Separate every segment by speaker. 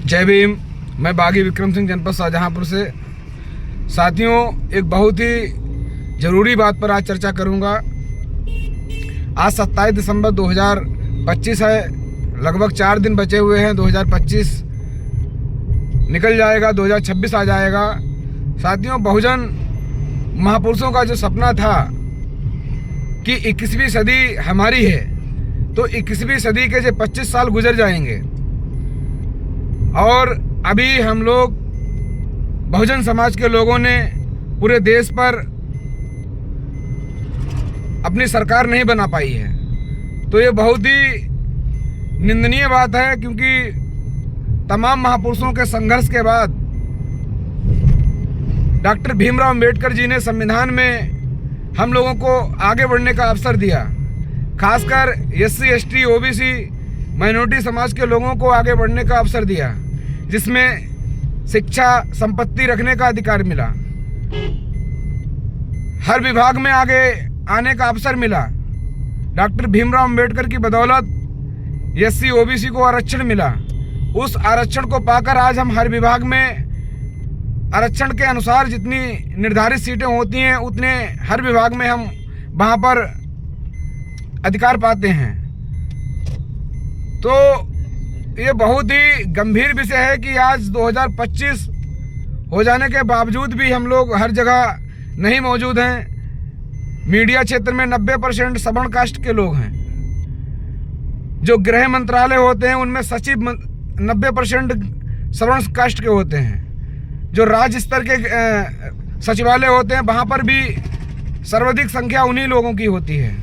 Speaker 1: जय भीम। मैं बागी विक्रम सिंह, जनपद शाहजहाँपुर से। साथियों, एक बहुत ही ज़रूरी बात पर आज चर्चा करूंगा। आज 27 दिसंबर 2025 है। लगभग 4 दिन बचे हुए हैं। 2025 निकल जाएगा, 2026 आ जाएगा। साथियों, बहुजन महापुरुषों का जो सपना था कि 21वीं सदी हमारी है, तो 21वीं सदी के जो 25 साल गुजर जाएंगे और अभी हम लोग बहुजन समाज के लोगों ने पूरे देश पर अपनी सरकार नहीं बना पाई है। तो ये बहुत ही निंदनीय बात है, क्योंकि तमाम महापुरुषों के संघर्ष के बाद डॉक्टर भीमराव अंबेडकर जी ने संविधान में हम लोगों को आगे बढ़ने का अवसर दिया। खासकर SC, ST, OBC माइनॉरिटी समाज के लोगों को आगे बढ़ने का अवसर दिया, जिसमें शिक्षा, संपत्ति रखने का अधिकार मिला, हर विभाग में आगे आने का अवसर मिला। डॉक्टर भीमराव अंबेडकर की बदौलत SC, OBC को आरक्षण मिला। उस आरक्षण को पाकर आज हम हर विभाग में आरक्षण के अनुसार जितनी निर्धारित सीटें होती हैं, उतने हर विभाग में हम वहाँ पर अधिकार पाते हैं। तो ये बहुत ही गंभीर विषय है कि आज 2025 हो जाने के बावजूद भी हम लोग हर जगह नहीं मौजूद हैं। मीडिया क्षेत्र में 90% सवर्ण कास्ट के लोग हैं। जो गृह मंत्रालय होते हैं उनमें सचिव 90% सवर्ण कास्ट के होते हैं। जो राज्य स्तर के सचिवालय होते हैं, वहाँ पर भी सर्वाधिक संख्या उन्हीं लोगों की होती है।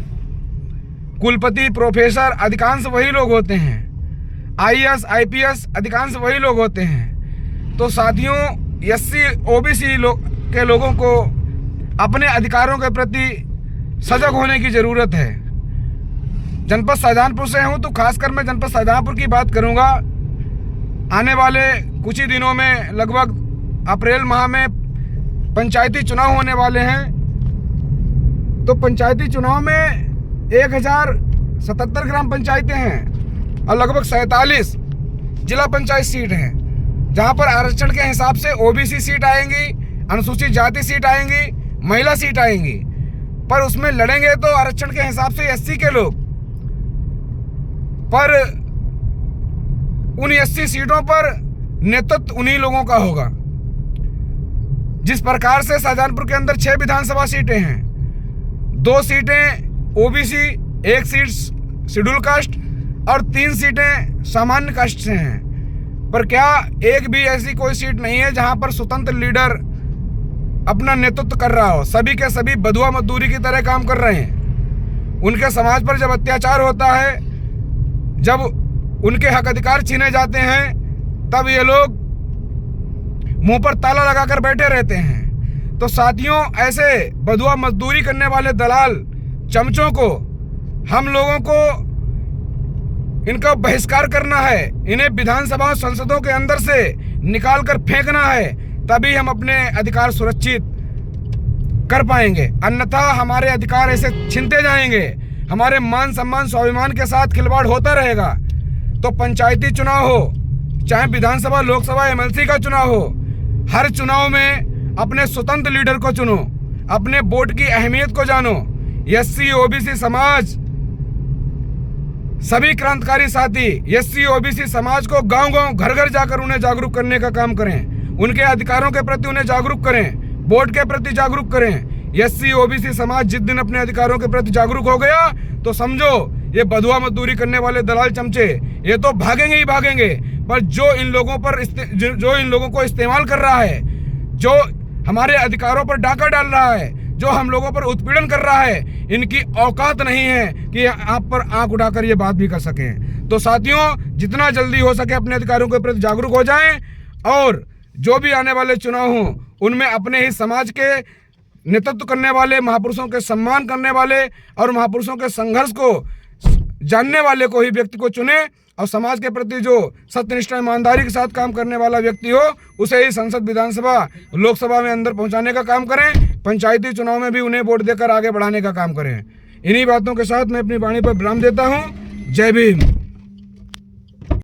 Speaker 1: कुलपति, प्रोफेसर अधिकांश वही लोग होते हैं। IAS, IPS अधिकांश वही लोग होते हैं। तो साथियों, SC, OBC के लोगों को अपने अधिकारों के प्रति सजग होने की ज़रूरत है। जनपद शाहजहाँपुर से हूँ, तो खासकर मैं जनपद शाहजहाँपुर की बात करूँगा। आने वाले कुछ ही दिनों में, लगभग अप्रैल माह में पंचायती चुनाव होने वाले हैं। तो पंचायती चुनाव में 1077 ग्राम पंचायतें हैं और लगभग 47 जिला पंचायत सीट हैं, जहां पर आरक्षण के हिसाब से OBC सीट आएंगी, अनुसूचित जाति सीट आएंगी, महिला सीट आएंगी। पर उसमें लड़ेंगे तो आरक्षण के हिसाब से SC के लोग। पर उन SC सीटों पर नेतृत्व उन्हीं लोगों का होगा। जिस प्रकार से शाहजहाँपुर के अंदर 6 विधानसभा सीटें हैं, 2 सीटें OBC, 1 सीट शेड्यूल कास्ट और 3 सीटें सामान्य कास्ट से हैं। पर क्या एक भी ऐसी कोई सीट नहीं है जहां पर स्वतंत्र लीडर अपना नेतृत्व कर रहा हो? सभी के सभी बधुआ मजदूरी की तरह काम कर रहे हैं। उनके समाज पर जब अत्याचार होता है, जब उनके हक अधिकार छीने जाते हैं, तब ये लोग मुंह पर ताला लगाकर बैठे रहते हैं। तो साथियों, ऐसे बधुआ मजदूरी करने वाले दलाल चमचों को हम लोगों को इनका बहिष्कार करना है। इन्हें विधानसभा संसदों के अंदर से निकाल कर फेंकना है, तभी हम अपने अधिकार सुरक्षित कर पाएंगे। अन्यथा हमारे अधिकार ऐसे छीनते जाएंगे, हमारे मान सम्मान स्वाभिमान के साथ खिलवाड़ होता रहेगा। तो पंचायती चुनाव हो, चाहे विधानसभा, लोकसभा, MLC का चुनाव हो, हर चुनाव में अपने स्वतंत्र लीडर को चुनो, अपने वोट की अहमियत को जानो। SC, OBC समाज, सभी क्रांतिकारी साथी SC, OBC समाज को गांव-गांव, घर-घर जाकर उन्हें जागरूक करने का काम करें। उनके अधिकारों के प्रति उन्हें जागरूक करें, वोट के प्रति जागरूक करें। SC, OBC समाज जिस दिन अपने अधिकारों के प्रति जागरूक हो गया, तो समझो ये बधुआ मजदूरी करने वाले दलाल चमचे ये तो भागेंगे ही भागेंगे। पर जो इन लोगों को इस्तेमाल कर रहा है, जो हमारे अधिकारों पर डाका डाल रहा है, जो हम लोगों पर उत्पीड़न कर रहा है, इनकी औकात नहीं है कि आप पर आंख उठाकर ये बात भी कर सकें। तो साथियों, जितना जल्दी हो सके अपने अधिकारों के प्रति जागरूक हो जाएं और जो भी आने वाले चुनाव हों, उनमें अपने ही समाज के नेतृत्व करने वाले, महापुरुषों के सम्मान करने वाले और महापुरुषों के संघर्ष को जानने वाले को ही व्यक्ति को चुने और समाज के प्रति जो सत्यनिष्ठा, ईमानदारी के साथ काम करने वाला व्यक्ति हो, उसे ही संसद, विधानसभा, लोकसभा में अंदर पहुंचाने का काम करें। पंचायती चुनाव में भी उन्हें वोट देकर आगे बढ़ाने का काम करें। इन्हीं बातों के साथ मैं अपनी वाणी पर विराम देता हूं। जय भीम।